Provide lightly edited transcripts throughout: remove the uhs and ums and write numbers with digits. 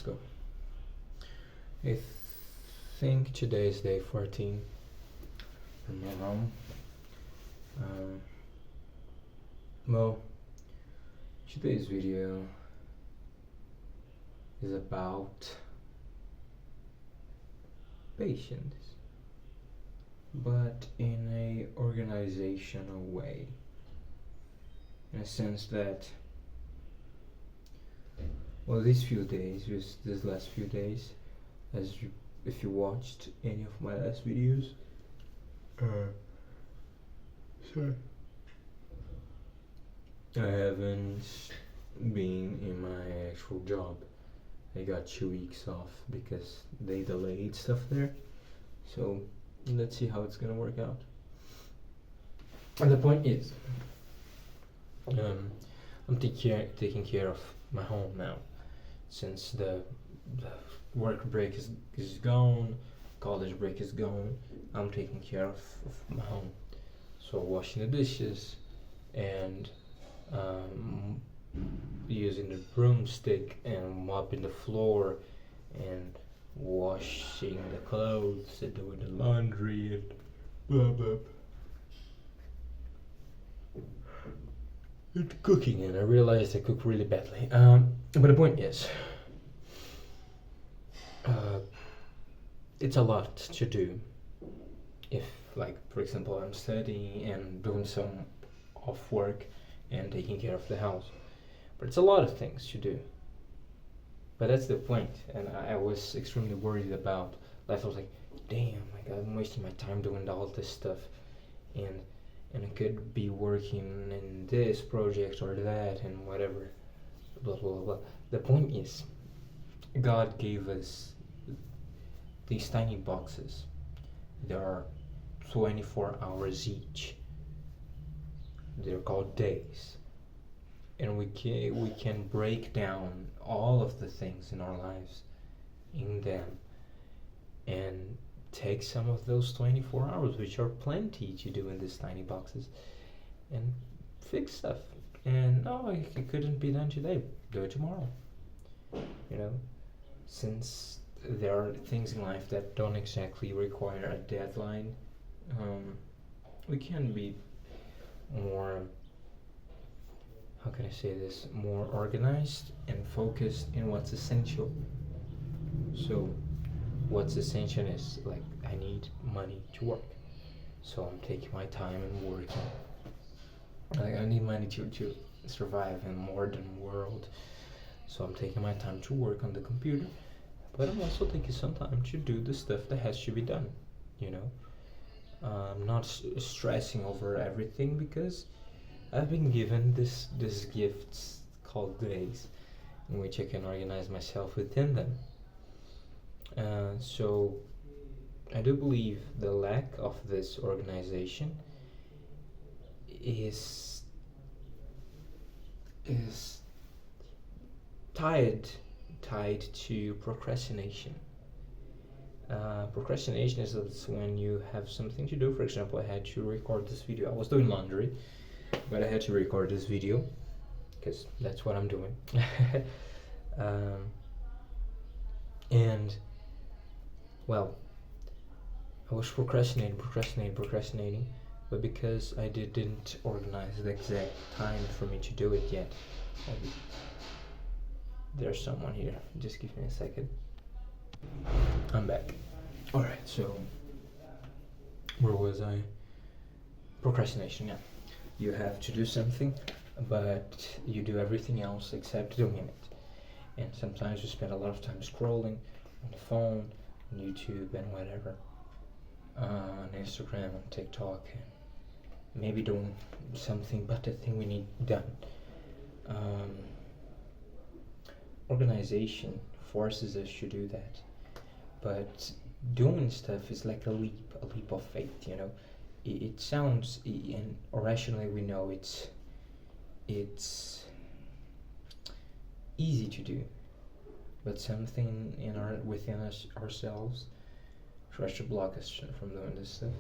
let's go. I think today is day 14 from my home. Well, today's video is about patience, but in a organizational way, in a sense that, well, these last few days, if you watched any of my last videos, sorry, I haven't been in my actual job. I got 2 weeks off because they delayed stuff there. So let's see how it's gonna work out. And the point is, I'm taking care of my home now, since the work break is gone, college break is gone. I'm taking care of my home. So washing the dishes and using the broomstick and mopping the floor and washing the clothes and doing the laundry and blah blah. And cooking, and I realized I cook really badly. But the point is, it's a lot to do. If, like, for example, I'm studying and doing some off work and taking care of the house, but it's a lot of things to do. But that's the point, and I was extremely worried about life. I was like, damn, like, I'm wasting my time doing all this stuff, and I could be working in this project or that and whatever, blah blah blah. The point is, God gave us these tiny boxes. There are 24 hours each. They're called days, and we can break down all of the things in our lives in them and take some of those 24 hours, which are plenty to do in these tiny boxes, and fix stuff. And no, it couldn't be done today, do it tomorrow. You know, since there are things in life that don't exactly require a deadline, we can be more, how can I say this, more organized and focused in what's essential. So what's essential is, like, I need money to work, so I'm taking my time and working. Like, I need money to survive in a modern world, so I'm taking my time to work on the computer, but I'm also taking some time to do the stuff that has to be done, you know. I'm not stressing over everything because I've been given this gifts called days, in which I can organize myself within them. So I do believe the lack of this organization is tied to procrastination. Procrastination is when you have something to do. For example, I had to record this video. I was doing laundry, but I had to record this video because that's what I'm doing. And, well, I was procrastinating, but because I didn't organize the exact time for me to do it yet. There's someone here, just give me a second. I'm back. Alright, so where was I? Procrastination, yeah. You have to do something, but you do everything else except doing it. And sometimes you spend a lot of time scrolling on the phone, on YouTube and whatever, on Instagram, on TikTok, and maybe doing something but the thing we need done. Organization forces us to do that, but doing stuff is like a leap of faith, you know. It sounds, and rationally we know it's easy to do, but something within us ourselves tries to block us from doing this stuff.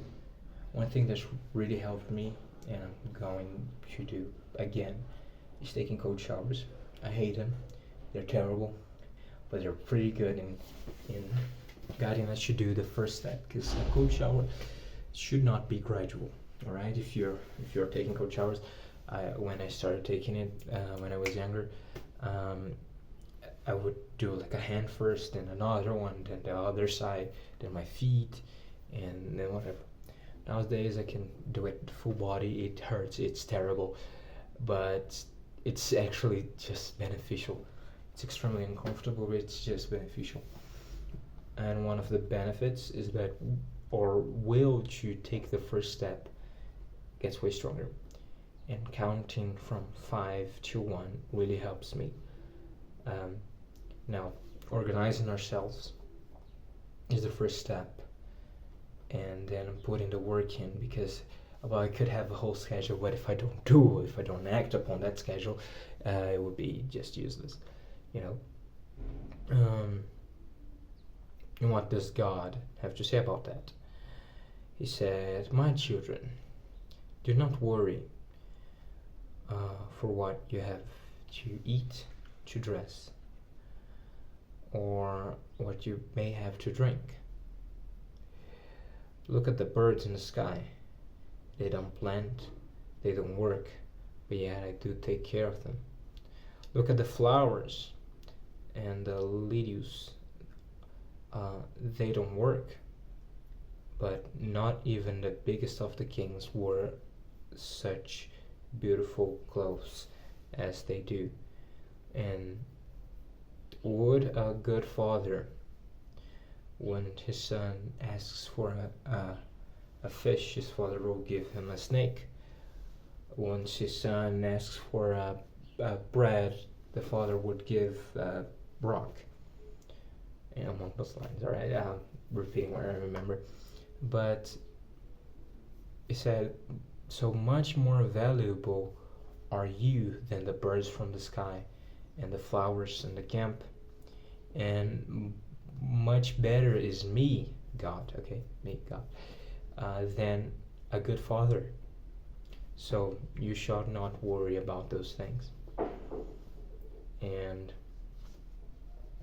One thing that's really helped me, and I'm going to do again, is taking cold showers. I hate them. They're terrible. but they're pretty good in guiding us to do the first step, because a cold shower should not be gradual. All right, if you're taking cold showers, when I started taking it when I was younger, I would do like a hand first, then another one, then the other side, then my feet, and then whatever. Nowadays I can do it full body. It hurts, it's terrible, but it's actually just beneficial. It's extremely uncomfortable, but it's just beneficial. And one of the benefits is that our will to take the first step gets way stronger. And counting from 5 to 1 really helps me. Now, organizing ourselves is the first step, and then putting the work in, because well, I could have a whole schedule, but if I don't act upon that schedule, it would be just useless, you know. And what does God have to say about that? He said, "My children, do not worry for what you have to eat, to dress, or what you may have to drink. Look at the birds in the sky. They don't plant, they don't work, but yet I do take care of them. Look at the flowers and the lilies. They don't work, but not even the biggest of the kings wore such beautiful clothes as they do. And would a good father, when his son asks for a fish, his father will give him a snake. Once his son asks for a bread, the father would give a rock." And among those lines, all right, repeating what I remember. But he said, "So much more valuable are you than the birds from the sky and the flowers in the camp, and much better is me, God, okay, me, God, than a good father. So you shall not worry about those things." And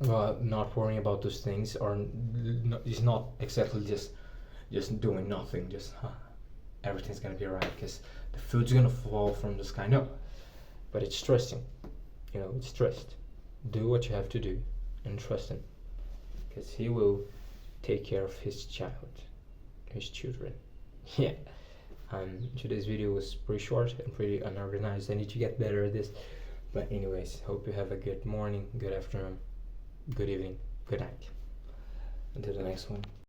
not worrying about those things is not exactly just doing nothing, just everything's gonna be alright because the food's gonna fall from the sky. No, but it's trusting. You know, it's trust. Do what you have to do and trust him, because he will take care of his children. Yeah. Today's video was pretty short and pretty unorganized. I need to get better at this. But anyways, hope you have a good morning, good afternoon, good evening, good night. Until the next one.